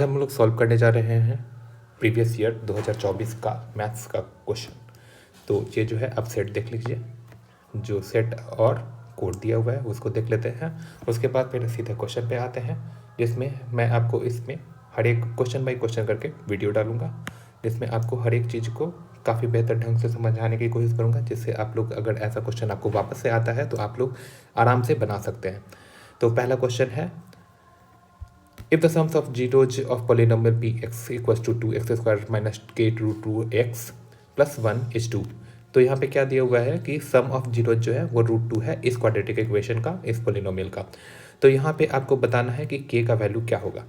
हम लोग सॉल्व करने जा रहे हैं प्रीवियस ईयर 2024 का मैथ्स का क्वेश्चन। तो ये जो है, अब सेट देख लीजिए, जो सेट और कोड दिया हुआ है उसको देख लेते हैं। उसके बाद फिर सीधे क्वेश्चन पे आते हैं, जिसमें मैं आपको इसमें हर एक क्वेश्चन बाई क्वेश्चन करके वीडियो डालूंगा, जिसमें आपको हर एक चीज़ को काफ़ी बेहतर ढंग से समझाने की कोशिश करूँगा, जिससे आप लोग अगर ऐसा क्वेश्चन आपको वापस से आता है तो आप लोग आराम से बना सकते हैं। तो पहला क्वेश्चन है, if the sums of zeros of polynomial px equals to 2x square minus k root 2x plus 1 is 2। तो यहाँ पे क्या दिया हुआ है कि सम ऑफ जीरो जो है वो √2 है इस क्वाड्रेटिक इक्वेशन का, इस पोलिनोमियल का। तो यहाँ पे आपको बताना है कि k का वैल्यू क्या होगा।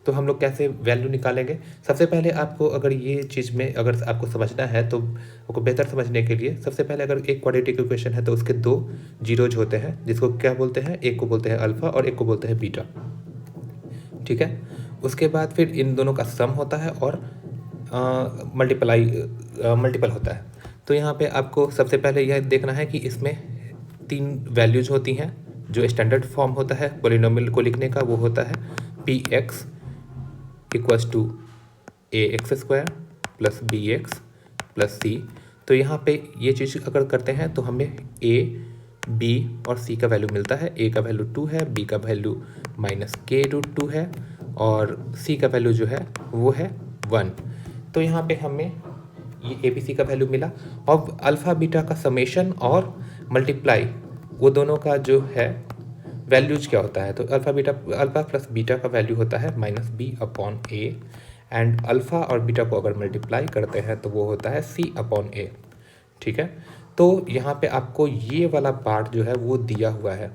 तो हम लोग कैसे वैल्यू निकालेंगे? सबसे पहले आपको अगर ये चीज़ में अगर आपको समझना है तो आपको बेहतर समझने के लिए सबसे पहले अगर एक क्वाड्रेटिक इक्वेशन है तो उसके दो जीरोज होते हैं, जिसको क्या बोलते हैं, एक को बोलते हैं अल्फ़ा और एक को बोलते हैं बीटा। ठीक है, उसके बाद फिर इन दोनों का सम होता है और मल्टीपल होता है। तो यहाँ पे आपको सबसे पहले यह देखना है कि इसमें तीन वैल्यूज होती हैं। जो स्टैंडर्ड फॉर्म होता है पोलिनोमियल को लिखने का वो होता है px equals to ax² plus bx plus c। तो यहाँ पे ये चीज़ अगर करते हैं तो हमें a b और c का वैल्यू मिलता है। a का वैल्यू 2 है, b का वैल्यू -k√2 है और c का वैल्यू जो है वो है 1। तो यहाँ पे हमें ये a b c का वैल्यू मिला। अब अल्फ़ा बीटा का समेशन और मल्टीप्लाई, वो दोनों का जो है वैल्यूज क्या होता है, तो अल्फ़ा प्लस बीटा का वैल्यू होता है -b/a एंड अल्फ़ा और बीटा को अगर मल्टीप्लाई करते हैं तो वो होता है c/a। ठीक है, तो यहाँ पे आपको ये वाला पार्ट जो है वो दिया हुआ है।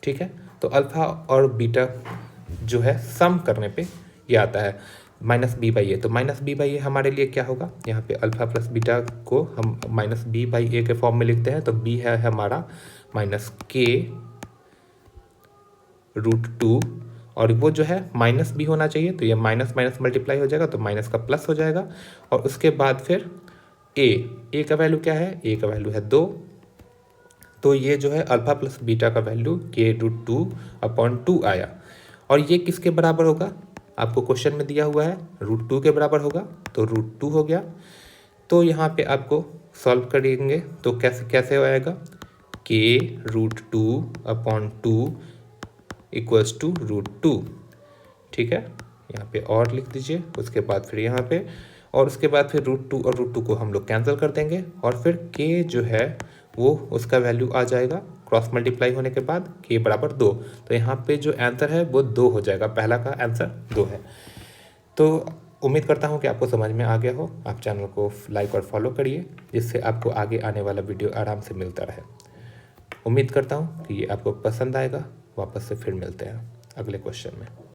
ठीक है, तो अल्फ़ा और बीटा जो है सम करने पे ये आता है -b/a। तो -b/a हमारे लिए क्या होगा, यहाँ पे अल्फ़ा प्लस बीटा को हम -b/a के फॉर्म में लिखते हैं। तो b है हमारा -k√2 और वो जो है माइनस भी होना चाहिए, तो ये माइनस माइनस मल्टीप्लाई हो जाएगा तो माइनस का प्लस हो जाएगा। और उसके बाद फिर a का वैल्यू क्या है, a का वैल्यू है 2। तो ये जो है अल्फ़ा प्लस बीटा का वैल्यू k√2/2 आया। और ये किसके बराबर होगा, आपको क्वेश्चन में दिया हुआ है √2 के बराबर होगा, तो √2 हो गया। तो यहाँ पे आपको सॉल्व करेंगे तो कैसे हो आएगा, k√2/2 इक्वल्स टू √2। ठीक है, यहाँ पे और लिख दीजिए, उसके बाद फिर यहाँ पे, और उसके बाद फिर √2 और √2 को हम लोग कैंसिल कर देंगे और फिर k जो है वो उसका वैल्यू आ जाएगा क्रॉस मल्टीप्लाई होने के बाद k बराबर 2। तो यहाँ पे जो आंसर है वो 2 हो जाएगा, पहला का आंसर 2 है। तो उम्मीद करता हूँ कि आपको समझ में आ गया हो। आप चैनल को लाइक और फॉलो करिए, जिससे आपको आगे आने वाला वीडियो आराम से मिलता रहे। उम्मीद करता हूँ कि ये आपको पसंद आएगा। वापस से फिर मिलते हैं अगले क्वेश्चन में।